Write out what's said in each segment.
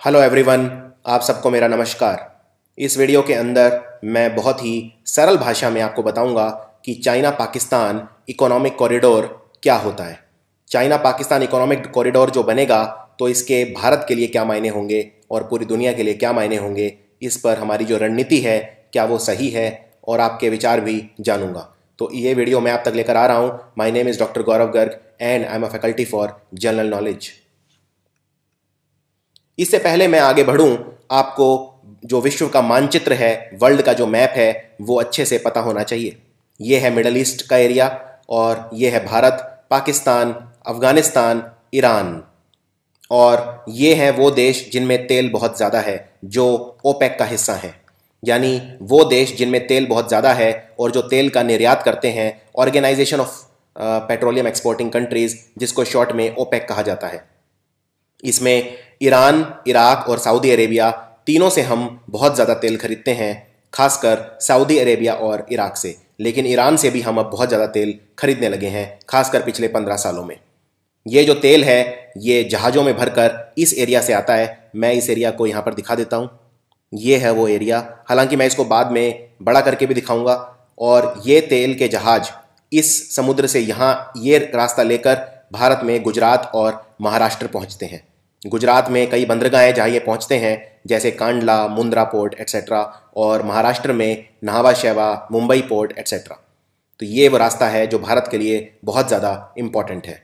Hello everyone, आप सबको मेरा नमस्कार। इस वीडियो के अंदर मैं बहुत ही सरल भाषा में आपको बताऊंगा कि चाइना पाकिस्तान इकोनॉमिक कॉरिडोर क्या होता है। चाइना पाकिस्तान इकोनॉमिक कॉरिडोर जो बनेगा तो इसके भारत के लिए क्या मायने होंगे और पूरी दुनिया के लिए क्या मायने होंगे, इस पर हमारी जो रणनीति है क्या वो सही है और आपके विचार भी जानूंगा। तो ये वीडियो मैं आप तक लेकर आ रहा हूँ। My name is doctor Gaurav Garg and I am a faculty for general knowledge. इससे पहले मैं आगे बढ़ूं, आपको जो विश्व का मानचित्र है, वर्ल्ड का जो मैप है, वो अच्छे से पता होना चाहिए। ये है मिडल ईस्ट का एरिया और ये है भारत, पाकिस्तान, अफगानिस्तान, ईरान। और ये हैं वो देश जिनमें तेल बहुत ज़्यादा है, जो ओपेक का हिस्सा हैं। यानी वो देश जिनमें तेल बहुत ज़्यादा है और जो तेल का निर्यात करते हैं, organization of petroleum exporting countries, जिसको शॉर्ट में ओपेक कहा जाता है। इसमें ईरान, इराक और सऊदी अरेबिया तीनों से हम बहुत ज़्यादा तेल खरीदते हैं, खासकर सऊदी अरेबिया और इराक से। लेकिन ईरान से भी हम अब बहुत ज़्यादा तेल खरीदने लगे हैं, खासकर पिछले 15 सालों में। ये जो तेल है ये जहाज़ों में भरकर इस एरिया से आता है। मैं इस एरिया को यहाँ पर दिखा देता हूँ। ये है वो एरिया, हालांकि मैं इसको बाद में बड़ा करके भी दिखाऊंगा। और ये तेल के जहाज़ इस समुद्र से यहाँ ये रास्ता लेकर भारत में गुजरात और महाराष्ट्र पहुँचते हैं। गुजरात में कई बंदरगाहें जहाँ ये पहुँचते हैं, जैसे कांडला, मुंद्रा पोर्ट एट्सेट्रा, और महाराष्ट्र में नाहवा शेवा, मुंबई पोर्ट एट्सेट्रा। तो ये वो रास्ता है जो भारत के लिए बहुत ज़्यादा इम्पॉर्टेंट है।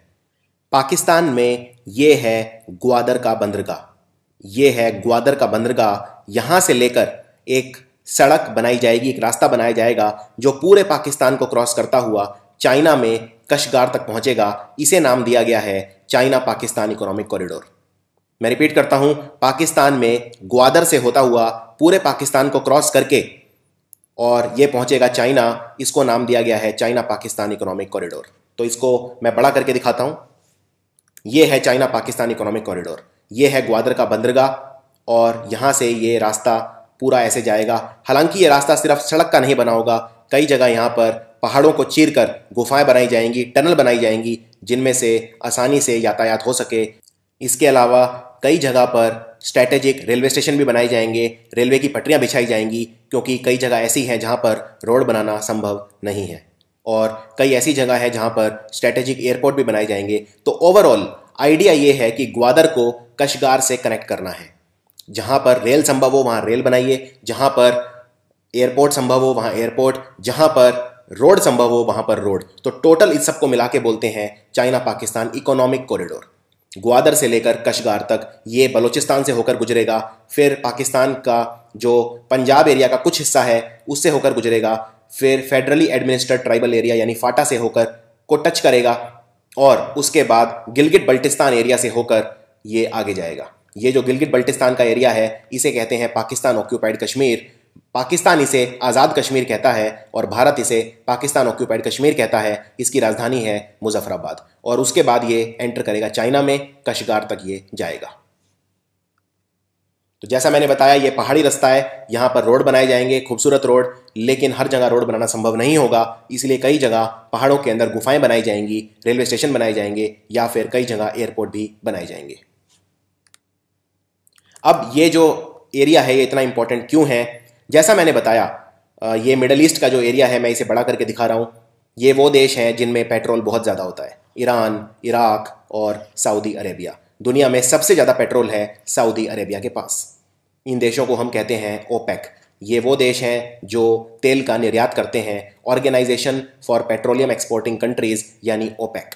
पाकिस्तान में ये है ग्वादर का बंदरगाह। ये है ग्वादर का बंदरगाह। यहाँ से लेकर एक सड़क बनाई जाएगी, एक रास्ता बनाया जाएगा जो पूरे पाकिस्तान को क्रॉस करता हुआ चाइना में कशगार तक पहुँचेगा। इसे नाम दिया गया है चाइना पाकिस्तान इकोनॉमिक कॉरिडोर। मैं रिपीट करता हूँ, पाकिस्तान में ग्वादर से होता हुआ पूरे पाकिस्तान को क्रॉस करके और ये पहुँचेगा चाइना। इसको नाम दिया गया है चाइना पाकिस्तान इकोनॉमिक कॉरिडोर। तो इसको मैं बड़ा करके दिखाता हूँ। ये है चाइना पाकिस्तान इकोनॉमिक कॉरिडोर। ये है ग्वादर का बंदरगाह और यहाँ से ये रास्ता पूरा ऐसे जाएगा। हालांकि ये रास्ता सिर्फ सड़क का नहीं बना होगा, कई जगह यहाँ पर पहाड़ों को चीरकर गुफाएं बनाई जाएंगी, टनल बनाई जाएंगी, जिनमें से आसानी से यातायात हो सके। इसके अलावा कई जगह पर स्ट्रैटेजिक रेलवे स्टेशन भी बनाए जाएंगे, रेलवे की पटरियां बिछाई जाएंगी, क्योंकि कई जगह ऐसी हैं जहां पर रोड बनाना संभव नहीं है और कई ऐसी जगह है जहां पर स्ट्रैटेजिक एयरपोर्ट भी बनाए जाएंगे। तो ओवरऑल आइडिया ये है कि ग्वादर को कशगार से कनेक्ट करना है। जहां पर रेल संभव हो वहां रेल बनाइए, जहां पर एयरपोर्ट संभव हो वहां एयरपोर्ट, जहां पर रोड संभव हो वहां पर रोड। तो टोटल इस सबको मिला के बोलते हैं China Pakistan economic corridor. Gwadar से लेकर कशगार तक ये बलूचिस्तान से होकर गुजरेगा, फिर पाकिस्तान का जो पंजाब एरिया का कुछ हिस्सा है उससे होकर गुजरेगा, फिर फेडरली एडमिनिस्ट्रेड ट्राइबल एरिया यानी फाटा से होकर को टच करेगा और उसके बाद गिलगित बल्टिस्तान एरिया से होकर ये आगे जाएगा। ये जो गिलगित बल्टिस्तान का एरिया है इसे कहते हैं पाकिस्तान ऑक्यूपाइड कश्मीर। पाकिस्तान इसे आज़ाद कश्मीर कहता है और भारत इसे पाकिस्तान ऑक्यूपाइड कश्मीर कहता है। इसकी राजधानी है मुजफ्फराबाद और उसके बाद ये एंटर करेगा चाइना में, कशगार तक ये जाएगा। तो जैसा मैंने बताया ये पहाड़ी रास्ता है, यहाँ पर रोड बनाए जाएंगे, खूबसूरत रोड, लेकिन हर जगह रोड बनाना संभव नहीं होगा। इसलिए कई जगह पहाड़ों के अंदर गुफाएं बनाई जाएंगी, रेलवे स्टेशन बनाए जाएंगे या फिर कई जगह एयरपोर्ट भी बनाए जाएंगे। अब ये जो एरिया है ये इतना इंपॉर्टेंट क्यों है? जैसा मैंने बताया ये मिडल ईस्ट का जो एरिया है, मैं इसे बड़ा करके दिखा रहा हूँ। ये वो देश हैं जिनमें पेट्रोल बहुत ज़्यादा होता है। ईरान, इराक और सऊदी अरेबिया। दुनिया में सबसे ज़्यादा पेट्रोल है सऊदी अरेबिया के पास। इन देशों को हम कहते हैं ओपेक। ये वो देश हैं जो तेल का निर्यात करते हैं, organization for petroleum exporting countries यानी ओपेक।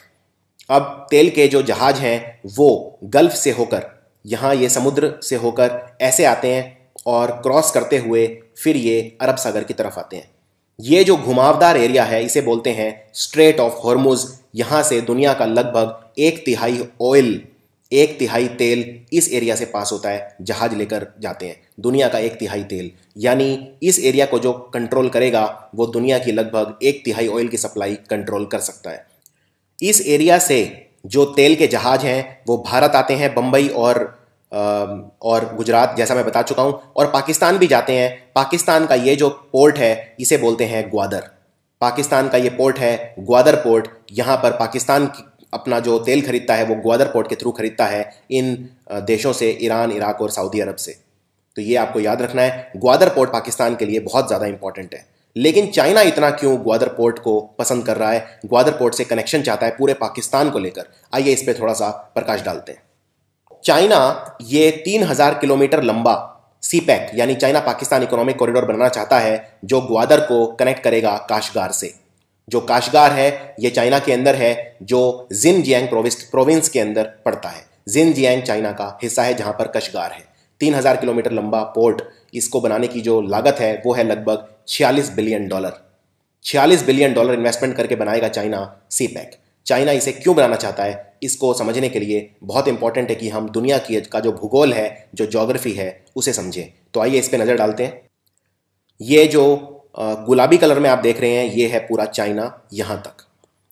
अब तेल के जो जहाज़ हैं वो गल्फ़ से होकर यहाँ ये समुद्र से होकर ऐसे आते हैं और क्रॉस करते हुए फिर ये अरब सागर की तरफ आते हैं। ये जो घुमावदार एरिया है इसे बोलते हैं स्ट्रेट ऑफ हॉर्मुज़। यहाँ से दुनिया का लगभग 1/3 ऑयल, 1/3 तेल इस एरिया से पास होता है। जहाज लेकर जाते हैं दुनिया का 1/3 तेल, यानी इस एरिया को जो कंट्रोल करेगा वो दुनिया की लगभग 1/3 ऑयल की सप्लाई कंट्रोल कर सकता है। इस एरिया से जो तेल के जहाज हैं वो भारत आते हैं, बम्बई और गुजरात, जैसा मैं बता चुका हूं, और पाकिस्तान भी जाते हैं। पाकिस्तान का ये जो पोर्ट है इसे बोलते हैं ग्वादर। पाकिस्तान का ये पोर्ट है ग्वादर पोर्ट। यहाँ पर पाकिस्तान अपना जो तेल खरीदता है वो ग्वादर पोर्ट के थ्रू खरीदता है इन देशों से, ईरान, इराक और सऊदी अरब से। तो ये आपको याद रखना है, ग्वादर पोर्ट पाकिस्तान के लिए बहुत ज़्यादा इंपॉर्टेंट है। लेकिन चाइना इतना क्यों ग्वादर पोर्ट को पसंद कर रहा है, ग्वादर पोर्ट से कनेक्शन चाहता है पूरे पाकिस्तान को लेकर? आइए इस पर थोड़ा सा प्रकाश डालते हैं। चाइना ये 3000 किलोमीटर लंबा सीपैक यानी चाइना पाकिस्तान इकोनॉमिक कॉरिडोर बनाना चाहता है, जो ग्वादर को कनेक्ट करेगा काशगार से। जो काशगार है ये चाइना के अंदर है, जो जिनजियांग प्रोविंस के अंदर पड़ता है। जिनजियांग चाइना का हिस्सा है जहां पर कशगार है। 3000 किलोमीटर लंबा पोर्ट, इसको बनाने की जो लागत है वो है लगभग $46 बिलियन। $46 बिलियन इन्वेस्टमेंट करके बनाएगा चाइना सीपैक। चाइना इसे क्यों बनाना चाहता है, इसको समझने के लिए बहुत इंपॉर्टेंट है कि हम दुनिया की का जो भूगोल है, जो ज्योग्राफी है, उसे समझें। तो आइए इस पर नज़र डालते हैं। ये जो गुलाबी कलर में आप देख रहे हैं ये है पूरा चाइना यहाँ तक।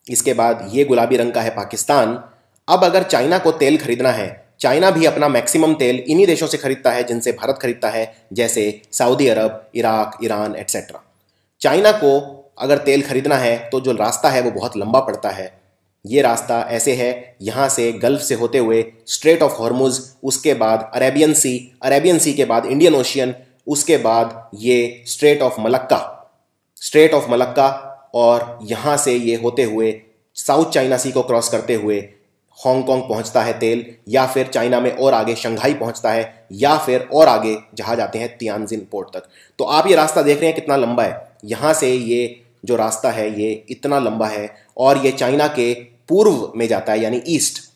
इसके बाद ये गुलाबी रंग का है पाकिस्तान। अब अगर चाइना को तेल खरीदना है, चाइना भी अपना मैक्सिमम तेल इन्हीं देशों से खरीदता है जिनसे भारत खरीदता है, जैसे सऊदी अरब, इराक, ईरान एट्सेट्रा। चाइना को अगर तेल खरीदना है तो जो रास्ता है वो बहुत लंबा पड़ता है। ये रास्ता ऐसे है, यहाँ से गल्फ से होते हुए स्ट्रेट ऑफ हॉर्मुज, उसके बाद अरेबियन सी के बाद इंडियन ओशियन, उसके बाद ये स्ट्रेट ऑफ मलक्का, और यहाँ से ये होते हुए साउथ चाइना सी को क्रॉस करते हुए हांगकांग पहुँचता है तेल, या फिर चाइना में और आगे शंघाई पहुँचता है, या फिर और आगे जहाँ जाते हैं तियानजिन पोर्ट तक। तो आप ये रास्ता देख रहे हैं कितना लंबा है। यहाँ से ये जो रास्ता है ये इतना लंबा है, और ये चाइना के पूर्व में जाता है यानी ईस्ट।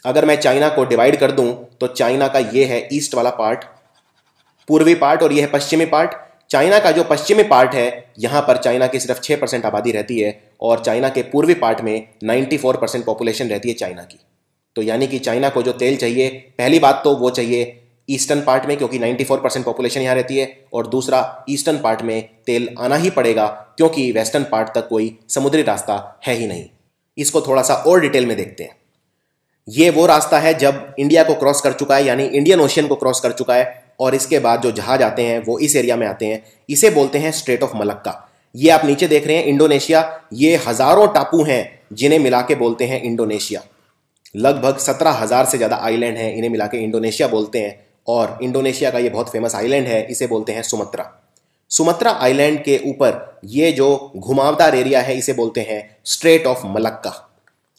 अगर मैं चाइना को डिवाइड कर दूं तो चाइना का ये है ईस्ट वाला पार्ट, पूर्वी पार्ट, और ये है पश्चिमी पार्ट। चाइना का जो पश्चिमी पार्ट है यहाँ पर चाइना की सिर्फ 6% आबादी रहती है, और चाइना के पूर्वी पार्ट में 94% पॉपुलेशन रहती है चाइना की। तो यानी कि चाइना को जो तेल चाहिए, पहली बात तो वो चाहिए ईस्टर्न पार्ट में, क्योंकि 94% पॉपुलेशन यहाँ रहती है, और दूसरा ईस्टर्न पार्ट में तेल आना ही पड़ेगा क्योंकि वेस्टर्न पार्ट तक कोई समुद्री रास्ता है ही नहीं। इसको थोड़ा सा और डिटेल में देखते हैं। ये वो रास्ता है जब इंडिया को क्रॉस कर चुका है, यानी इंडियन ओशियन को क्रॉस कर चुका है, और इसके बाद जो जहाज आते हैं वो इस एरिया में आते हैं। इसे बोलते हैं स्ट्रेट ऑफ मलक्का। ये आप नीचे देख रहे हैं इंडोनेशिया, ये हजारों टापू हैं जिन्हें मिला के बोलते हैं इंडोनेशिया। लगभग 17,000 से ज़्यादा आइलैंड हैं, इन्हें मिला के इंडोनेशिया बोलते हैं। और इंडोनेशिया का ये बहुत फेमस आइलैंड है, इसे बोलते हैं सुमत्रा। सुमत्रा आइलैंड के ऊपर ये जो घुमावदार एरिया है इसे बोलते हैं straight of Malacca,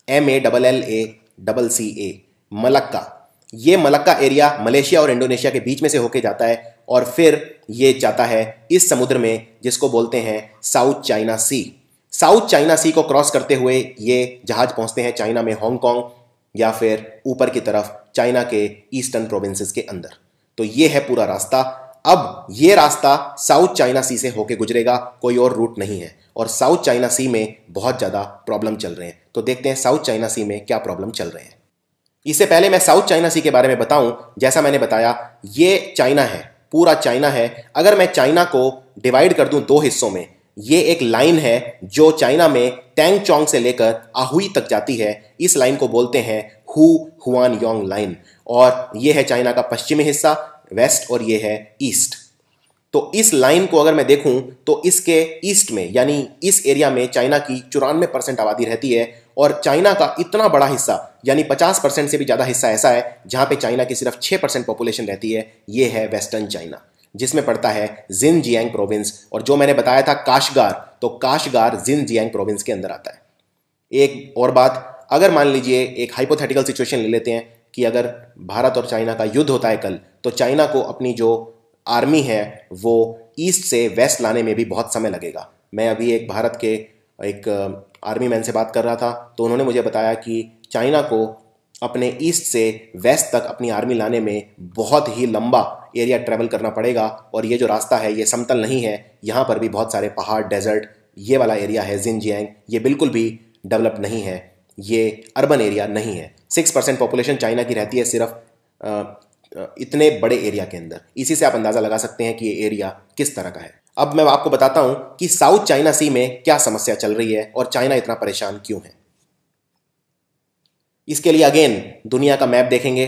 MALLACCA, Malacca. ये मलक्का एरिया मलेशिया और इंडोनेशिया के बीच में से होके जाता है, और फिर ये जाता है इस समुद्र में जिसको बोलते हैं साउथ चाइना सी। साउथ चाइना सी को क्रॉस करते हुए ये जहाज पहुंचते हैं चाइना में हांगकांग, या फिर ऊपर की तरफ चाइना के ईस्टर्न प्रोविंसेस के अंदर। तो ये है पूरा रास्ता। अब ये रास्ता साउथ चाइना सी से होके गुजरेगा, कोई और रूट नहीं है, और साउथ चाइना सी में बहुत ज़्यादा प्रॉब्लम चल रहे हैं। तो देखते हैं साउथ चाइना सी में क्या प्रॉब्लम चल रहे हैं। इससे पहले मैं साउथ चाइना सी के बारे में बताऊं, जैसा मैंने बताया ये चाइना है, पूरा चाइना है। अगर मैं चाइना को डिवाइड कर दूं दो हिस्सों में, ये एक लाइन है जो चाइना में टैंग चोंग से लेकर आहुई तक जाती है। इस लाइन को बोलते हैं हुआन योंग लाइन, और ये है चाइना का पश्चिमी हिस्सा वेस्ट, और ये है ईस्ट। तो इस लाइन को अगर मैं देखूं तो इसके ईस्ट में यानी इस एरिया में चाइना की 94% आबादी रहती है, और चाइना का इतना बड़ा हिस्सा यानी 50% से भी ज़्यादा हिस्सा ऐसा है जहां पे चाइना की सिर्फ 6% पॉपुलेशन रहती है। ये है वेस्टर्न चाइना, जिसमें पड़ता है जिनजियांग प्रोविंस, और जो मैंने बताया था काशगार, तो काशगार जिनजियांग प्रोविंस के अंदर आता है। एक और बात, अगर मान लीजिए एक हाइपोथेटिकल सिचुएशन ले लेते हैं कि अगर भारत और चाइना का युद्ध होता है कल, तो चाइना को अपनी जो आर्मी है वो ईस्ट से वेस्ट लाने में भी बहुत समय लगेगा। मैं अभी एक भारत के एक आर्मी मैन से बात कर रहा था, तो उन्होंने मुझे बताया कि चाइना को अपने ईस्ट से वेस्ट तक अपनी आर्मी लाने में बहुत ही लंबा एरिया ट्रैवल करना पड़ेगा, और ये जो रास्ता है ये समतल नहीं है, यहाँ पर भी बहुत सारे पहाड़, डेजर्ट, ये वाला एरिया है जिनजियांग, ये बिल्कुल भी डेवलप नहीं है, ये अर्बन एरिया नहीं है। 6% पॉपुलेशन चाइना की रहती है सिर्फ इतने बड़े एरिया के अंदर। इसी से आप अंदाज़ा लगा सकते हैं कि ये एरिया किस तरह का है। अब मैं आपको बताता हूं कि साउथ चाइना सी में क्या समस्या चल रही है और चाइना इतना परेशान क्यों है। इसके लिए अगेन दुनिया का मैप देखेंगे,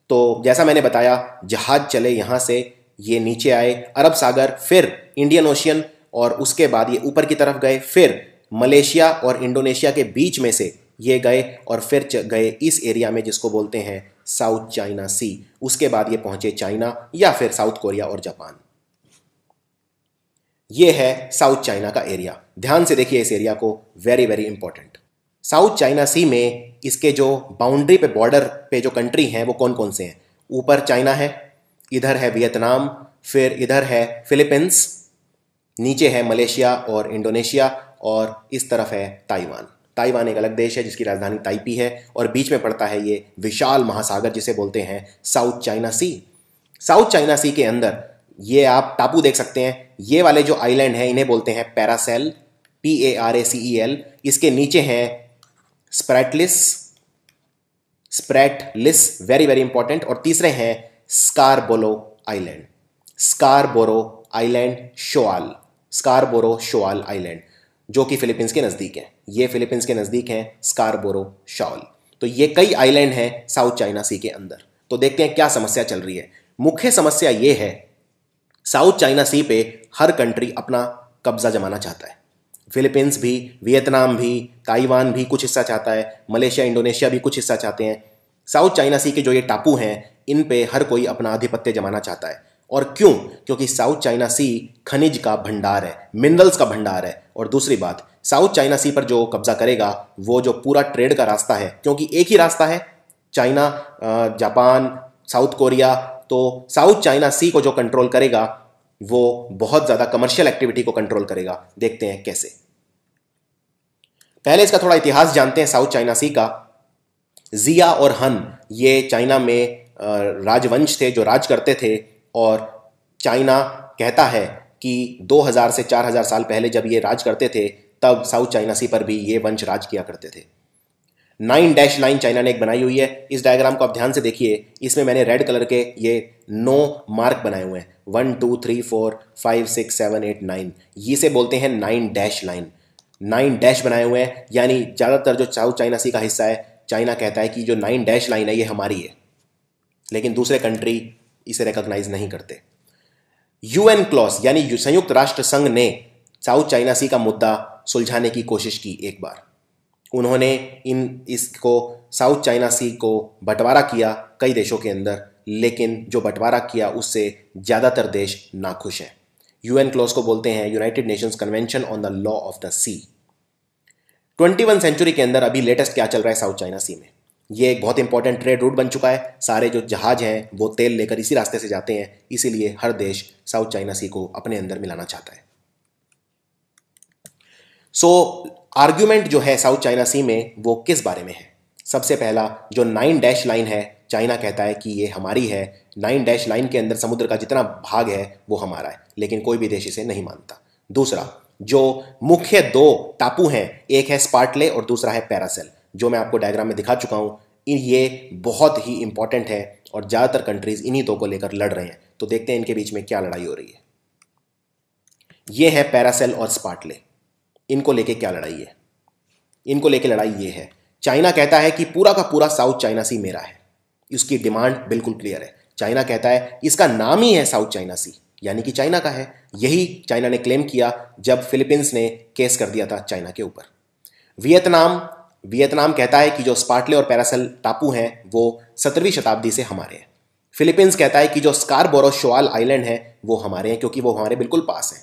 तो जैसा मैंने बताया जहाज चले यहाँ से, ये नीचे आए अरब सागर, फिर इंडियन ओशियन, और उसके बाद ये ऊपर की तरफ गए, फिर मलेशिया और इंडोनेशिया के बीच में से ये गए और फिर गए इस एरिया में जिसको बोलते हैं साउथ चाइना सी। उसके बाद ये पहुंचे चाइना या फिर साउथ कोरिया और जापान। ये है साउथ चाइना का एरिया। ध्यान से देखिए इस एरिया को, very very important. South China sea में इसके जो बाउंड्री पे, बॉर्डर पे जो कंट्री हैं वो कौन कौन से हैं? ऊपर चाइना है, इधर है वियतनाम, फिर इधर है फिलीपींस, नीचे है मलेशिया और इंडोनेशिया, और इस तरफ है ताइवान। ताइवान एक अलग देश है जिसकी राजधानी ताइपी है, और बीच में पड़ता है ये विशाल महासागर जिसे बोलते हैं साउथ चाइना सी। साउथ चाइना सी के अंदर ये आप टापू देख सकते हैं। ये वाले जो आइलैंड हैं इन्हें बोलते हैं पैरासेल, PARACEL। इसके नीचे हैं स्प्रैटलिस, वेरी वेरी इंपॉर्टेंट। और तीसरे हैं स्कारबोरो आइलैंड, स्कारबोरो शोआल आइलैंड, जो कि फिलीपींस के नज़दीक है। ये फिलीपींस के नज़दीक हैं स्कारबोरो शोआल। तो ये कई आइलैंड हैं साउथ चाइना सी के अंदर। तो देखते हैं क्या समस्या चल रही है। मुख्य समस्या ये है, साउथ चाइना सी पे हर कंट्री अपना कब्जा जमाना चाहता है। फिलीपींस भी, वियतनाम भी, ताइवान भी कुछ हिस्सा चाहता है, मलेशिया, इंडोनेशिया भी कुछ हिस्सा चाहते हैं। साउथ चाइना सी के जो ये टापू हैं इन पे हर कोई अपना आधिपत्य जमाना चाहता है। और क्यों? क्योंकि साउथ चाइना सी खनिज का भंडार है, मिनरल्स का भंडार है। और दूसरी बात, साउथ चाइना सी पर जो कब्जा करेगा वो जो पूरा ट्रेड का रास्ता है, क्योंकि एक ही रास्ता है चाइना, जापान, साउथ कोरिया, तो साउथ चाइना सी को जो कंट्रोल करेगा वो बहुत ज़्यादा कमर्शियल एक्टिविटी को कंट्रोल करेगा। देखते हैं कैसे। पहले इसका थोड़ा इतिहास जानते हैं साउथ चाइना सी का। जिया और हन ये चाइना में राजवंश थे जो राज करते थे, और चाइना कहता है कि 2000 से 4000 साल पहले जब ये राज करते थे तब साउथ चाइना सी पर भी ये वंश राज किया करते थे। 9 डैश लाइन चाइना ने एक बनाई हुई है। इस डायग्राम को आप ध्यान से देखिए, इसमें मैंने रेड कलर के ये 9 मार्क बनाए हुए हैं, 1 2 3 4 5 6 7 8 9। इसे बोलते हैं 9 डैश लाइन। 9 डैश बनाए हुए हैं, यानी ज़्यादातर जो साउथ चाइना सी का हिस्सा है, चाइना कहता है कि जो 9 डैश लाइन है ये हमारी है, लेकिन दूसरे कंट्री इसे रिकॉग्नाइज नहीं करते। UN क्लॉज यानी संयुक्त राष्ट्र संघ ने साउथ चाइना सी का मुद्दा सुलझाने की कोशिश की एक बार। उन्होंने इसको साउथ चाइना सी को बंटवारा किया कई देशों के अंदर, लेकिन जो बंटवारा किया उससे ज़्यादातर देश नाखुश हैं। UN क्लॉज को बोलते हैं United Nations convention on the law of the sea. 21 century के अंदर अभी लेटेस्ट क्या चल रहा है साउथ चाइना सी में? ये एक बहुत इंपॉर्टेंट ट्रेड रूट बन चुका है। सारे जो जहाज हैं वो तेल लेकर इसी रास्ते से जाते हैं, इसीलिए हर देश साउथ चाइना सी को अपने अंदर मिलाना चाहता है। आर्ग्यूमेंट जो है साउथ चाइना सी में वो किस बारे में है? सबसे पहला, जो 9 डैश लाइन है, चाइना कहता है कि ये हमारी है। 9 डैश लाइन के अंदर समुद्र का जितना भाग है वो हमारा है, लेकिन कोई भी देश इसे नहीं मानता। दूसरा, जो मुख्य 2 टापू हैं, एक है स्पार्टले और दूसरा है पैरासेल, जो मैं आपको डायग्राम में दिखा चुका हूं। ये बहुत ही इंपॉर्टेंट है और ज़्यादातर कंट्रीज इन्हीं 2 को लेकर लड़ रहे हैं। तो देखते हैं इनके बीच में क्या लड़ाई हो रही है। ये है पैरासेल और स्पार्टले, इनको लेके क्या लड़ाई है? इनको लेके लड़ाई ये है, चाइना कहता है कि पूरा का पूरा साउथ चाइना सी मेरा है। इसकी डिमांड बिल्कुल क्लियर है। चाइना कहता है इसका नाम ही है साउथ चाइना सी, यानी कि चाइना का है। यही चाइना ने क्लेम किया जब फिलीपींस ने केस कर दिया था चाइना के ऊपर। वियतनाम कहता है कि जो स्पार्टले और पैरासेल टापू हैं वो 17वीं शताब्दी से हमारे हैं। फिलीपींस कहता है कि जो स्कारबोरो शोआल आइलैंड है वो हमारे हैं, क्योंकि वो हमारे बिल्कुल पास हैं।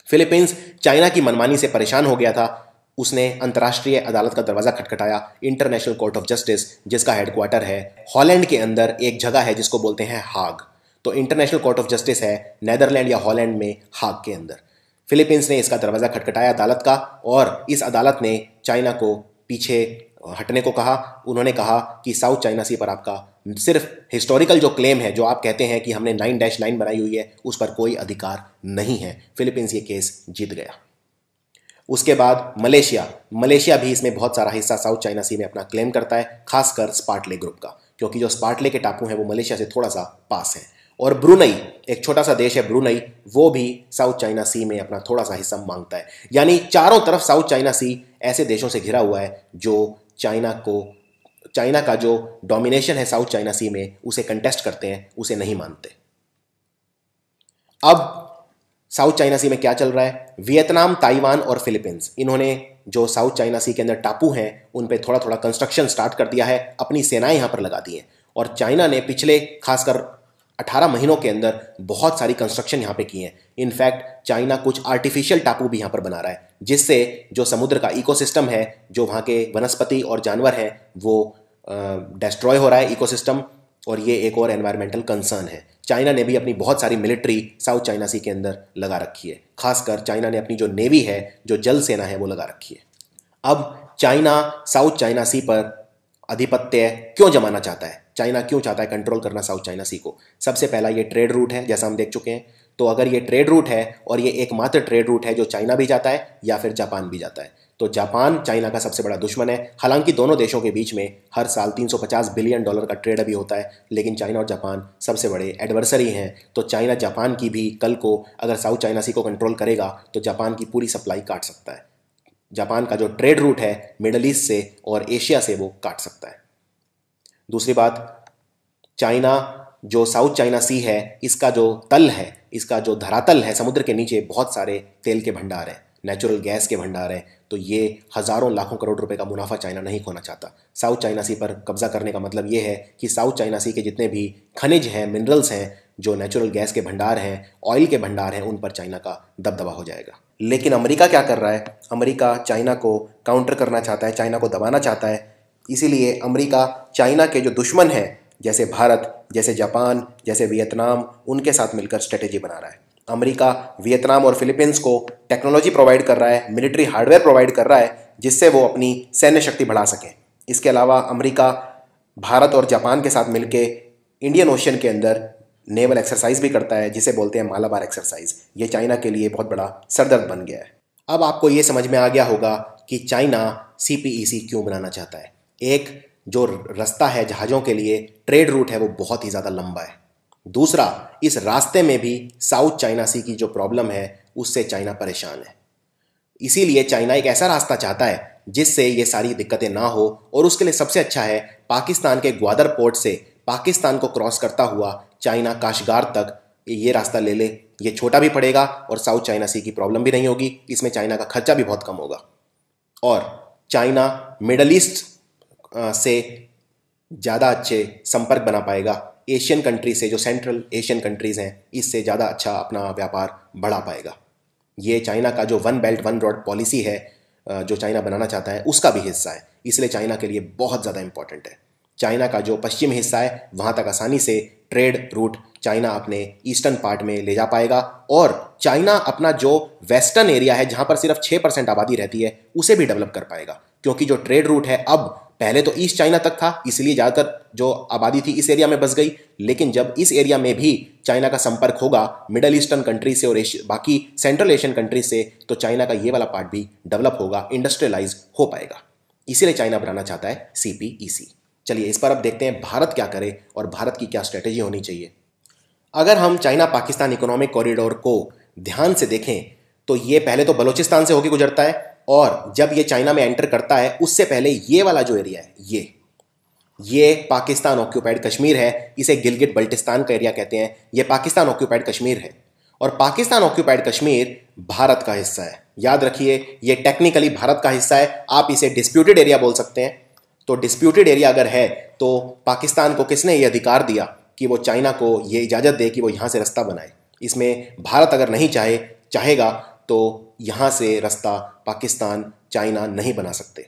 फिलीपींस चाइना की मनमानी से परेशान हो गया था। उसने अंतर्राष्ट्रीय अदालत का दरवाजा खटखटाया, इंटरनेशनल कोर्ट ऑफ जस्टिस, जिसका हेडक्वार्टर है हॉलैंड के अंदर। एक जगह है जिसको बोलते हैं हाग। तो इंटरनेशनल कोर्ट ऑफ जस्टिस है नेदरलैंड या हॉलैंड में, हाग के अंदर। फिलीपींस ने इसका दरवाजा खटखटाया अदालत का, और इस अदालत ने चाइना को पीछे हटने को कहा। उन्होंने कहा कि साउथ चाइना सी पर आपका सिर्फ हिस्टोरिकल जो क्लेम है, जो आप कहते हैं कि हमने 9 डैश लाइन बनाई हुई है, उस पर कोई अधिकार नहीं है। फिलीपींस ये केस जीत गया। उसके बाद मलेशिया भी इसमें बहुत सारा हिस्सा साउथ चाइना सी में अपना क्लेम करता है, खासकर स्पार्टले ग्रुप का, क्योंकि जो स्पार्टले के टापू हैं वो मलेशिया से थोड़ा सा पास हैं। और ब्रुनई, एक छोटा सा देश है ब्रुनई, वो भी साउथ चाइना सी में अपना थोड़ा सा हिस्सा मांगता है। यानी चारों तरफ साउथ चाइना सी ऐसे देशों से घिरा हुआ है जो चाइना का जो डोमिनेशन है साउथ चाइना सी में उसे कंटेस्ट करते हैं, उसे नहीं मानते। अब साउथ चाइना सी में क्या चल रहा है? वियतनाम, ताइवान और फिलीपींस, इन्होंने जो साउथ चाइना सी के अंदर टापू हैं उन पे थोड़ा थोड़ा कंस्ट्रक्शन स्टार्ट कर दिया है, अपनी सेनाएं यहाँ पर लगा दी हैं। और चाइना ने पिछले खासकर 18 महीनों के अंदर बहुत सारी कंस्ट्रक्शन यहाँ पे की हैं। इनफैक्ट चाइना कुछ आर्टिफिशियल टापू भी यहाँ पर बना रहा है, जिससे जो समुद्र का इकोसिस्टम है, जो वहाँ के वनस्पति और जानवर हैं, वो डिस्ट्रॉय हो रहा है इकोसिस्टम, और ये एक और एनवायरमेंटल कंसर्न है। चाइना ने भी अपनी बहुत सारी मिलिट्री साउथ चाइना सी के अंदर लगा रखी है। खासकर चाइना ने अपनी जो नेवी है, जो जल सेना है, वो लगा रखी है। अब चाइना साउथ चाइना सी पर आधिपत्य क्यों जमाना चाहता है? चाइना क्यों चाहता है कंट्रोल करना साउथ चाइना सी को? सबसे पहला ये ट्रेड रूट है, जैसा हम देख चुके हैं। तो अगर ये ट्रेड रूट है और ये एकमात्र ट्रेड रूट है जो चाइना भी जाता है या फिर जापान भी जाता है, तो जापान चाइना का सबसे बड़ा दुश्मन है। हालांकि दोनों देशों के बीच में हर साल $350 बिलियन का ट्रेड अभी होता है, लेकिन चाइना और जापान सबसे बड़े एडवर्सरी हैं। तो चाइना जापान की भी कल को अगर साउथ चाइना सी को कंट्रोल करेगा तो जापान की पूरी सप्लाई काट सकता है। जापान का जो ट्रेड रूट है मिडल ईस्ट से और एशिया से, वो काट सकता है। दूसरी बात, चाइना जो साउथ चाइना सी है, इसका जो तल है, इसका जो धरातल है, समुद्र के नीचे बहुत सारे तेल के भंडार हैं, नेचुरल गैस के भंडार हैं। तो ये हज़ारों लाखों करोड़ रुपए का मुनाफा चाइना नहीं खोना चाहता। साउथ चाइना सी पर कब्जा करने का मतलब ये है कि साउथ चाइना सी के जितने भी खनिज हैं, मिनरल्स हैं, जो नेचुरल गैस के भंडार हैं, ऑयल के भंडार हैं, उन पर चाइना का दबदबा हो जाएगा। लेकिन अमेरिका क्या कर रहा है? अमेरिका चाइना को काउंटर करना चाहता है, चाइना को दबाना चाहता है। इसीलिए अमेरिका चाइना के जो दुश्मन हैं, जैसे भारत, जैसे जापान, जैसे वियतनाम, उनके साथ मिलकर स्ट्रेटेजी बना रहा है। अमेरिका वियतनाम और फिलीपींस को टेक्नोलॉजी प्रोवाइड कर रहा है, मिलिट्री हार्डवेयर प्रोवाइड कर रहा है, जिससे वो अपनी सैन्य शक्ति बढ़ा सकें। इसके अलावा अमेरिका भारत और जापान के साथ मिलके इंडियन ओशन के अंदर नेवल एक्सरसाइज भी करता है, जिसे बोलते हैं मालाबार एक्सरसाइज। ये चाइना के लिए बहुत बड़ा सरदर्द बन गया है। अब आपको ये समझ में आ गया होगा कि चाइना CPEC क्यों बनाना चाहता है। एक जो रास्ता है जहाज़ों के लिए, ट्रेड रूट है, वो बहुत ही ज़्यादा लंबा है। दूसरा, इस रास्ते में भी साउथ चाइना सी की जो प्रॉब्लम है उससे चाइना परेशान है। इसीलिए चाइना एक ऐसा रास्ता चाहता है जिससे ये सारी दिक्कतें ना हो, और उसके लिए सबसे अच्छा है पाकिस्तान के ग्वादर पोर्ट से पाकिस्तान को क्रॉस करता हुआ चाइना काशगार तक ये रास्ता ले ले। ये छोटा भी पड़ेगा और साउथ चाइना सी की प्रॉब्लम भी नहीं होगी, इसमें चाइना का खर्चा भी बहुत कम होगा। और चाइना मिडल ईस्ट से ज़्यादा अच्छे संपर्क बना पाएगा एशियन कंट्री से, जो सेंट्रल एशियन कंट्रीज़ हैं, इससे ज़्यादा अच्छा अपना व्यापार बढ़ा पाएगा। ये चाइना का जो one belt one road policy है जो चाइना बनाना चाहता है, उसका भी हिस्सा है। इसलिए चाइना के लिए बहुत ज़्यादा इंपॉर्टेंट है। चाइना का जो पश्चिम हिस्सा है, वहाँ तक आसानी से ट्रेड रूट चाइना अपने ईस्टर्न पार्ट में ले जा पाएगा, और चाइना अपना जो वेस्टर्न एरिया है, जहाँ पर सिर्फ 6% आबादी रहती है, उसे भी डेवलप कर पाएगा। क्योंकि जो ट्रेड रूट है, अब पहले तो ईस्ट चाइना तक था, इसलिए ज़्यादातर जो आबादी थी इस एरिया में बस गई। लेकिन जब इस एरिया में भी चाइना का संपर्क होगा मिडल ईस्टर्न कंट्री से और बाकी सेंट्रल एशियन कंट्री से, तो चाइना का ये वाला पार्ट भी डेवलप होगा, इंडस्ट्रियलाइज हो पाएगा। इसीलिए चाइना बनाना चाहता है CPEC। चलिए इस पर अब देखते हैं भारत क्या करे और भारत की क्या स्ट्रेटेजी होनी चाहिए। अगर हम चाइना पाकिस्तान इकोनॉमिक कॉरिडोर को ध्यान से देखें तो ये पहले तो बलूचिस्तान से होकर गुजरता है, और जब ये चाइना में एंटर करता है उससे पहले ये वाला जो एरिया है, ये पाकिस्तान ऑक्यूपाइड कश्मीर है। इसे गिलगिट बल्टिस्तान का एरिया कहते हैं। ये पाकिस्तान ऑक्यूपाइड कश्मीर है, और पाकिस्तान ऑक्यूपाइड कश्मीर भारत का हिस्सा है। याद रखिए, ये टेक्निकली भारत का हिस्सा है। आप इसे डिस्प्यूटेड एरिया बोल सकते हैं। तो डिस्प्यूटेड एरिया अगर है तो पाकिस्तान को किसने ये अधिकार दिया कि वो चाइना को ये इजाज़त दे कि वो यहाँ से रास्ता बनाए? इसमें भारत अगर नहीं चाहेगा तो यहाँ से रास्ता पाकिस्तान चाइना नहीं बना सकते।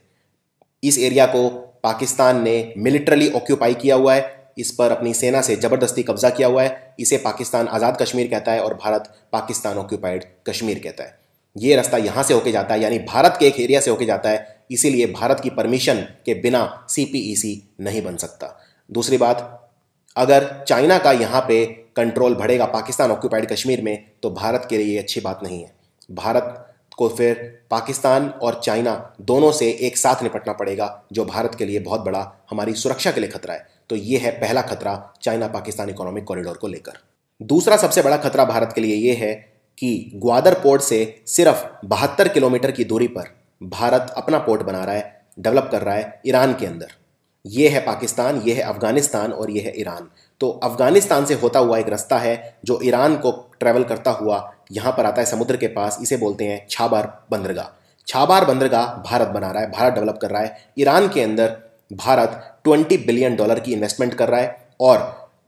इस एरिया को पाकिस्तान ने मिलिटरली ऑक्यूपाई किया हुआ है, इस पर अपनी सेना से ज़बरदस्ती कब्जा किया हुआ है। इसे पाकिस्तान आज़ाद कश्मीर कहता है और भारत पाकिस्तान ऑक्यूपाइड कश्मीर कहता है। ये रास्ता यहाँ से होके जाता है, यानी भारत के एक एरिया से होके जाता है। इसीलिए भारत की परमिशन के बिना CPEC नहीं बन सकता। दूसरी बात, अगर चाइना का यहाँ पे कंट्रोल बढ़ेगा पाकिस्तान ऑक्यूपाइड कश्मीर में, तो भारत के लिए ये अच्छी बात नहीं है। भारत को फिर पाकिस्तान और चाइना दोनों से एक साथ निपटना पड़ेगा, जो भारत के लिए बहुत बड़ा हमारी सुरक्षा के लिए खतरा है। तो ये है पहला खतरा चाइना पाकिस्तान इकोनॉमिक कॉरिडोर को लेकर। दूसरा सबसे बड़ा खतरा भारत के लिए ये है कि ग्वादर पोर्ट से सिर्फ 72 किलोमीटर की दूरी पर भारत अपना पोर्ट बना रहा है, डेवलप कर रहा है ईरान के अंदर। ये है पाकिस्तान, ये है अफगानिस्तान और ये है ईरान। तो अफगानिस्तान से होता हुआ एक रास्ता है जो ईरान को ट्रैवल करता हुआ यहाँ पर आता है समुद्र के पास। इसे बोलते हैं छाबर बंदरगाह। छाबार बंदरगाह भारत बना रहा है, भारत डेवलप कर रहा है। ईरान के अंदर भारत $20 बिलियन की इन्वेस्टमेंट कर रहा है और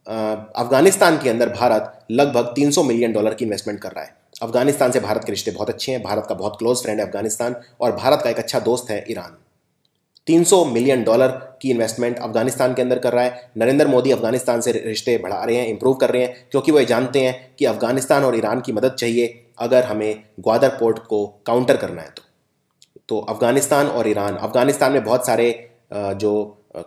अफगानिस्तान के अंदर भारत लगभग $300 मिलियन की इन्वेस्टमेंट कर रहा है। अफगानिस्तान से भारत के रिश्ते बहुत अच्छे हैं, भारत का बहुत क्लोज फ्रेंड है अफगानिस्तान, और भारत का एक अच्छा दोस्त है ईरान। $300 मिलियन की इन्वेस्टमेंट अफगानिस्तान के अंदर कर रहा है। नरेंद्र मोदी अफगानिस्तान से रिश्ते बढ़ा रहे हैं, इंप्रूव कर रहे हैं, क्योंकि वो जानते हैं कि अफगानिस्तान और ईरान की मदद चाहिए अगर हमें ग्वादर पोर्ट को काउंटर करना है। तो अफगानिस्तान और ईरान, अफगानिस्तान में बहुत सारे जो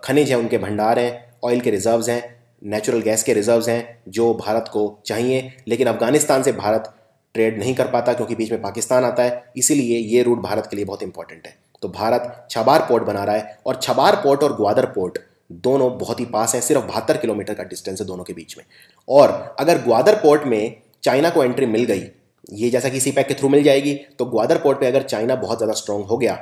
खनिज हैं उनके भंडार हैं, ऑयल के रिजर्व्स हैं, नेचुरल गैस के रिजर्व्स हैं जो भारत को चाहिए, लेकिन अफगानिस्तान से भारत ट्रेड नहीं कर पाता क्योंकि बीच में पाकिस्तान आता है, इसीलिए ये रूट भारत के लिए बहुत इंपॉर्टेंट है। तो भारत छबार पोर्ट बना रहा है और छबार पोर्ट और ग्वादर पोर्ट दोनों बहुत ही पास हैं, सिर्फ 72 किलोमीटर का डिस्टेंस है दोनों के बीच में। और अगर ग्वादर पोर्ट में चाइना को एंट्री मिल गई, ये जैसा कि सीपैक के थ्रू मिल जाएगी, तो ग्वादर पोर्ट पे अगर चाइना बहुत ज़्यादा स्ट्रांग हो गया,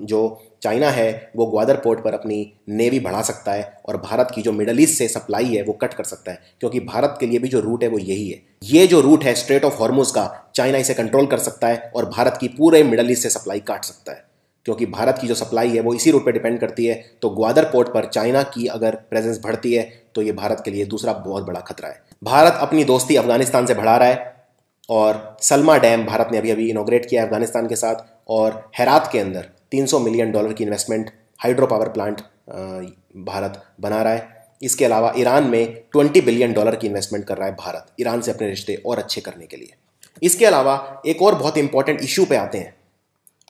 जो चाइना है वो ग्वादर पोर्ट पर अपनी नेवी बढ़ा सकता है और भारत की जो मिडल ईस्ट से सप्लाई है वो कट कर सकता है, क्योंकि भारत के लिए भी जो रूट है वो यही है। ये जो रूट है स्ट्रेट ऑफ हॉर्मुज का, चाइना इसे कंट्रोल कर सकता है और भारत की पूरे मिडल ईस्ट से सप्लाई काट सकता है, क्योंकि भारत की जो सप्लाई है वो इसी रूट पर डिपेंड करती है। तो ग्वादर पोर्ट पर चाइना की अगर प्रेजेंस बढ़ती है तो ये भारत के लिए दूसरा बहुत बड़ा खतरा है। भारत अपनी दोस्ती अफगानिस्तान से बढ़ा रहा है और सलमा डैम भारत ने अभी अभी इनोग्रेट किया है अफगानिस्तान के साथ, और हेरात के अंदर $300 मिलियन की investment, hydro power plant Bharat बना रहा है। इसके अलावा ईरान में $20 बिलियन की इन्वेस्टमेंट कर रहा है भारत, ईरान से अपने रिश्ते और अच्छे करने के लिए। इसके अलावा एक और बहुत इंपॉर्टेंट इशू पे आते हैं,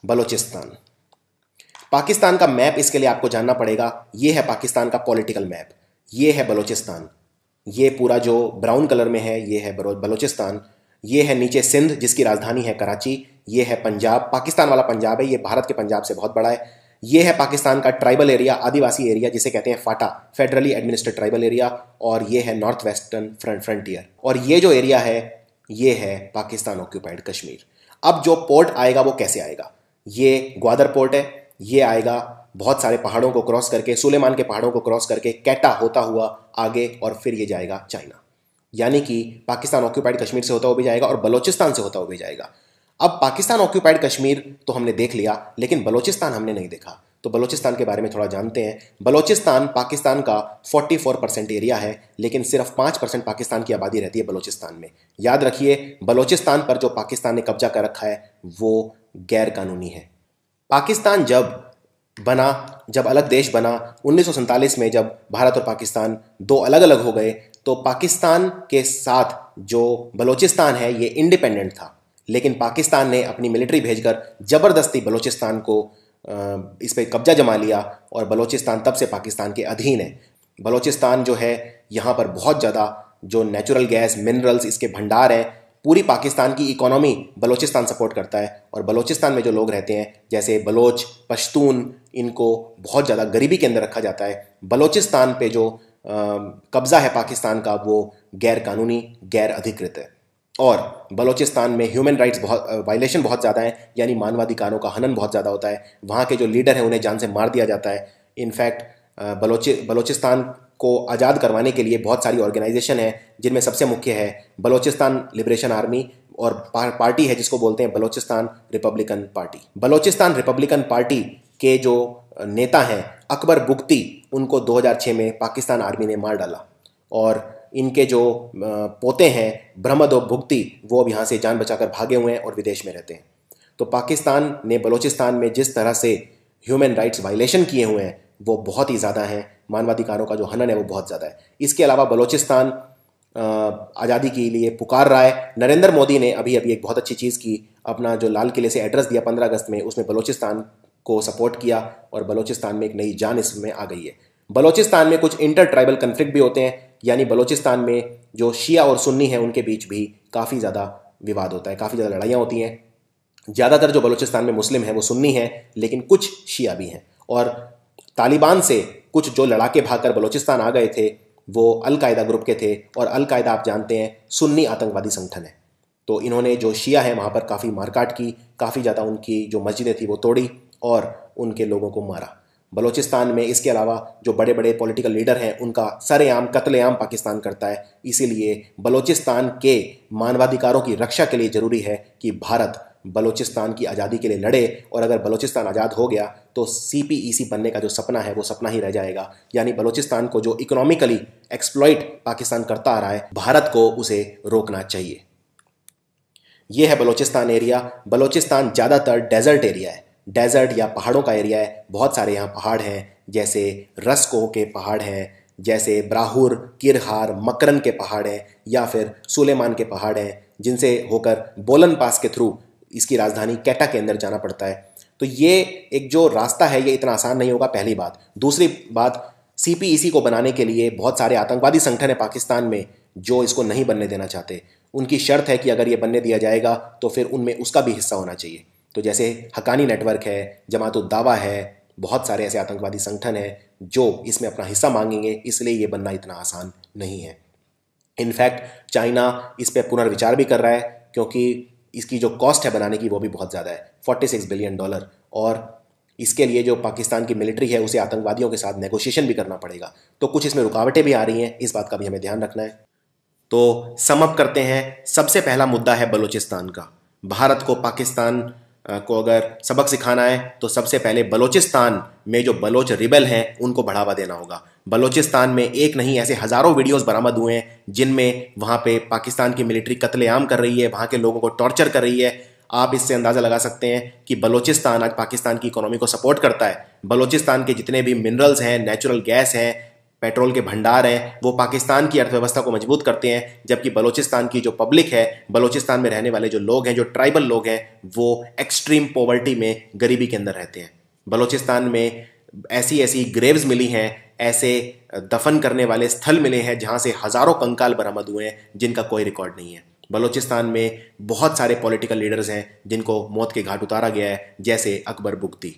बलोचिस्तान। पाकिस्तान का मैप इसके लिए आपको जानना पड़ेगा। ये है पाकिस्तान का पॉलिटिकल मैप, ये है बलोचिस्तान, ये पूरा जो ब्राउन कलर में है ये है बलोचिस्तान, ये है नीचे सिंध जिसकी राजधानी है कराची, ये है पंजाब, पाकिस्तान वाला पंजाब है, ये भारत के पंजाब से बहुत बड़ा है। ये है पाकिस्तान का ट्राइबल एरिया, आदिवासी एरिया जिसे कहते हैं फाटा, फेडरली एडमिनिस्ट्रेड ट्राइबल एरिया, और ये है नॉर्थ वेस्टर्न फ्रंटियर, और ये जो एरिया है ये है पाकिस्तान ऑक्यूपाइड कश्मीर। अब जो पोर्ट आएगा वो कैसे आएगा? ये ग्वादर पोर्ट है, ये आएगा बहुत सारे पहाड़ों को क्रॉस करके, सुलेमान के पहाड़ों को क्रॉस करके, कैटा होता हुआ आगे, और फिर ये जाएगा चाइना, यानी कि पाकिस्तान ऑक्यूपाइड कश्मीर से होता हुआ भी जाएगा और बलोचिस्तान से होता हुआ भी जाएगा। अब पाकिस्तान ऑक्यूपाइड कश्मीर तो हमने देख लिया, लेकिन बलोचिस्तान हमने नहीं देखा, तो बलोचिस्तान के बारे में थोड़ा जानते हैं। बलोचिस्तान पाकिस्तान का 44% एरिया है, लेकिन सिर्फ 5% पाकिस्तान की आबादी रहती है बलोचिस्तान में। याद रखिए, बलोचिस्तान पर जो पाकिस्तान ने कब्जा कर रखा है वो गैर कानूनी है। पाकिस्तान जब अलग देश बना 1947 में, जब भारत और पाकिस्तान दो अलग अलग हो गए, तो पाकिस्तान के साथ जो बलोचिस्तान है ये इंडिपेंडेंट था, लेकिन पाकिस्तान ने अपनी मिलिट्री भेजकर ज़बरदस्ती बलोचिस्तान को इस पर कब्जा जमा लिया और बलोचिस्तान तब से पाकिस्तान के अधीन है। बलोचिस्तान जो है यहाँ पर बहुत ज़्यादा जो नेचुरल गैस, मिनरल्स, इसके भंडार हैं, पूरी पाकिस्तान की इकोनॉमी बलोचिस्तान सपोर्ट करता है। और बलोचिस्तान में जो लोग रहते हैं जैसे बलोच, पश्तून, इनको बहुत ज़्यादा गरीबी के अंदर रखा जाता है। बलोचिस्तान पे जो कब्ज़ा है पाकिस्तान का वो गैर कानूनी, गैर अधिकृत है, और बलोचिस्तान में ह्यूमन राइट्स वायलेशन बहुत ज़्यादा है, यानी मानवाधिकारों का हनन बहुत ज़्यादा होता है। वहाँ के जो लीडर हैं उन्हें जान से मार दिया जाता है। इनफैक्ट बलोचिस्तान को आज़ाद करवाने के लिए बहुत सारी ऑर्गेनाइजेशन है, जिनमें सबसे मुख्य है बलोचिस्तान लिबरेशन आर्मी, और पार्टी है जिसको बोलते हैं Balochistan Republican party. Balochistan Republican party के जो नेता हैं अकबर बुगती, उनको 2006 में पाकिस्तान आर्मी ने मार डाला, और इनके जो पोते हैं ब्रह्मदो बुगती, वो अब यहाँ से जान बचाकर भागे हुए हैं और विदेश में रहते हैं। तो पाकिस्तान ने बलोचिस्तान में जिस तरह से ह्यूमन राइट्स वायलेशन किए हुए हैं वो बहुत ही ज़्यादा हैं, मानवाधिकारों का जो हनन है वो बहुत ज़्यादा है। इसके अलावा बलोचिस्तान आज़ादी के लिए पुकार रहा है। नरेंद्र मोदी ने अभी अभी एक बहुत अच्छी चीज़ की, अपना जो लाल किले से एड्रेस दिया 15 अगस्त में, उसमें बलोचिस्तान को सपोर्ट किया और बलोचिस्तान में एक नई जान इसमें आ गई है। बलोचिस्तान में कुछ इंटर ट्राइबल कन्फ्लिक्ट भी होते हैं, यानी बलोचिस्तान में जो शिया और सुन्नी हैं उनके बीच भी काफ़ी ज़्यादा विवाद होता है, काफ़ी ज़्यादा लड़ाइयाँ होती हैं। ज़्यादातर जो बलोचिस्तान में मुस्लिम हैं वो सुन्नी हैं, लेकिन कुछ शिया भी हैं। और तालिबान से कुछ जो लड़ाके भागकर बलोचिस्तान आ गए थे वो अल-कायदा ग्रुप के थे, और अल-कायदा आप जानते हैं सुन्नी आतंकवादी संगठन है। तो इन्होंने जो शिया हैं वहाँ पर काफ़ी मारकाट की, काफ़ी ज़्यादा उनकी जो मस्जिदें थी वो तोड़ी और उनके लोगों को मारा। बलोचिस्तान में इसके अलावा जो बड़े बड़े पॉलिटिकल लीडर हैं उनका सरेआम कत्लेआम पाकिस्तान करता है। इसीलिए बलोचिस्तान के मानवाधिकारों की रक्षा के लिए ज़रूरी है कि भारत बलूचिस्तान की आज़ादी के लिए लड़े, और अगर बलूचिस्तान आज़ाद हो गया तो CPEC बनने का जो सपना है वो सपना ही रह जाएगा। यानी बलूचिस्तान को जो इकोनॉमिकली एक्सप्लॉइट पाकिस्तान करता आ रहा है, भारत को उसे रोकना चाहिए। ये है बलूचिस्तान एरिया। बलूचिस्तान ज़्यादातर डेजर्ट एरिया है, डेजर्ट या पहाड़ों का एरिया है। बहुत सारे यहाँ पहाड़ हैं, जैसे रस्को के पहाड़ हैं, जैसे ब्राहुर, किरहार, मकरन के पहाड़ हैं, या फिर सुलेमान के पहाड़ हैं, जिनसे होकर बोलन पास के थ्रू इसकी राजधानी कैटा के अंदर जाना पड़ता है। तो ये एक जो रास्ता है ये इतना आसान नहीं होगा, पहली बात। दूसरी बात, CPEC को बनाने के लिए बहुत सारे आतंकवादी संगठन है पाकिस्तान में जो इसको नहीं बनने देना चाहते। उनकी शर्त है कि अगर ये बनने दिया जाएगा तो फिर उनमें उसका भी हिस्सा होना चाहिए। तो जैसे हकानी नेटवर्क है, जमात-उद-दावा है, बहुत सारे ऐसे आतंकवादी संगठन हैं जो इसमें अपना हिस्सा मांगेंगे, इसलिए ये बनना इतना आसान नहीं है। इनफैक्ट चाइना इस पर पुनर्विचार भी कर रहा है, क्योंकि इसकी जो कॉस्ट है बनाने की वो भी बहुत ज़्यादा है, $46 बिलियन, और इसके लिए जो पाकिस्तान की मिलिट्री है उसे आतंकवादियों के साथ नेगोशिएशन भी करना पड़ेगा। तो कुछ इसमें रुकावटें भी आ रही हैं, इस बात का भी हमें ध्यान रखना है। तो सम अप करते हैं। सबसे पहला मुद्दा है बलूचिस्तान का। भारत को पाकिस्तान को अगर सबक सिखाना है तो सबसे पहले बलूचिस्तान में जो बलोच रिबल हैं उनको बढ़ावा देना होगा। बलूचिस्तान में एक नहीं, ऐसे हज़ारों वीडियोस बरामद हुए हैं जिनमें वहाँ पे पाकिस्तान की मिलिट्री कत्लेआम कर रही है, वहाँ के लोगों को टॉर्चर कर रही है। आप इससे अंदाज़ा लगा सकते हैं कि बलूचिस्तान आज पाकिस्तान की इकोनॉमी को सपोर्ट करता है। बलूचिस्तान के जितने भी मिनरल्स हैं, नेचुरल गैस हैं, पेट्रोल के भंडार हैं, वो पाकिस्तान की अर्थव्यवस्था को मजबूत करते हैं। जबकि बलूचिस्तान की जो पब्लिक है, बलूचिस्तान में रहने वाले जो लोग हैं, जो ट्राइबल लोग हैं, वो एक्सट्रीम पॉवर्टी में, गरीबी के अंदर रहते हैं। बलूचिस्तान में ऐसी ऐसी ग्रेव्स मिली हैं, ऐसे दफन करने वाले स्थल मिले हैं जहाँ से हज़ारों कंकाल बरामद हुए हैं जिनका कोई रिकॉर्ड नहीं है। बलूचिस्तान में बहुत सारे पॉलिटिकल लीडर्स हैं जिनको मौत के घाट उतारा गया है, जैसे अकबर बुगटी।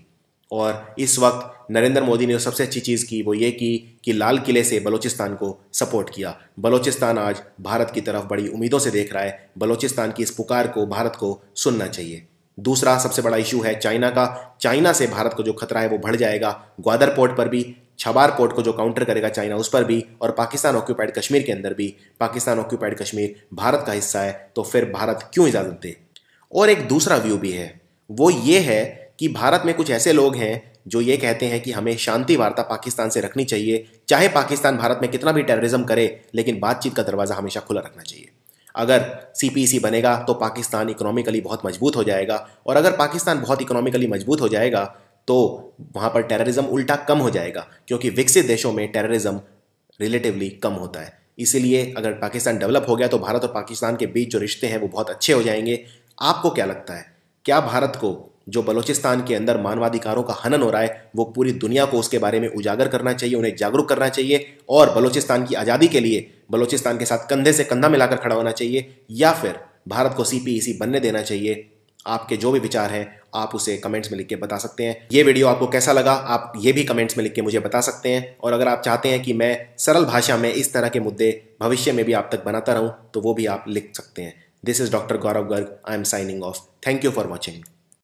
और इस वक्त नरेंद्र मोदी ने जो सबसे अच्छी चीज़ की वो ये की कि लाल किले से बलूचिस्तान को सपोर्ट किया। बलूचिस्तान आज भारत की तरफ बड़ी उम्मीदों से देख रहा है। बलूचिस्तान की इस पुकार को भारत को सुनना चाहिए। दूसरा सबसे बड़ा इशू है चाइना का। चाइना से भारत को जो खतरा है वो बढ़ जाएगा। ग्वादर पोर्ट पर भी, छबार पोर्ट को जो काउंटर करेगा चाइना उस पर भी, और पाकिस्तान ऑक्यूपाइड कश्मीर के अंदर भी। पाकिस्तान ऑक्यूपाइड कश्मीर भारत का हिस्सा है, तो फिर भारत क्यों इजाज़त दे। और एक दूसरा व्यू भी है, वो ये है कि भारत में कुछ ऐसे लोग हैं जो ये कहते हैं कि हमें शांति वार्ता पाकिस्तान से रखनी चाहिए। चाहे पाकिस्तान भारत में कितना भी टेररिज्म करे, लेकिन बातचीत का दरवाज़ा हमेशा खुला रखना चाहिए। अगर CPEC बनेगा तो पाकिस्तान इकोनॉमिकली बहुत मजबूत हो जाएगा, और अगर पाकिस्तान बहुत इकोनॉमिकली मजबूत हो जाएगा तो वहाँ पर टेररिज्म उल्टा कम हो जाएगा, क्योंकि विकसित देशों में टेररिज्म रिलेटिवली कम होता है। इसीलिए अगर पाकिस्तान डेवलप हो गया तो भारत और पाकिस्तान के बीच जो रिश्ते हैं वो बहुत अच्छे हो जाएंगे। आपको क्या लगता है, क्या भारत को जो बलूचिस्तान के अंदर मानवाधिकारों का हनन हो रहा है वो पूरी दुनिया को उसके बारे में उजागर करना चाहिए, उन्हें जागरूक करना चाहिए, और बलूचिस्तान की आज़ादी के लिए बलूचिस्तान के साथ कंधे से कंधा मिलाकर खड़ा होना चाहिए, या फिर भारत को CPEC बनने देना चाहिए? आपके जो भी विचार हैं आप उसे कमेंट्स में लिख के बता सकते हैं। ये वीडियो आपको कैसा लगा आप ये भी कमेंट्स में लिख के मुझे बता सकते हैं। और अगर आप चाहते हैं कि मैं सरल भाषा में इस तरह के मुद्दे भविष्य में भी आप तक बनाता रहूं तो वो भी आप लिख सकते हैं। This is doctor Gaurav Garg. I am signing off. Thank you for watching.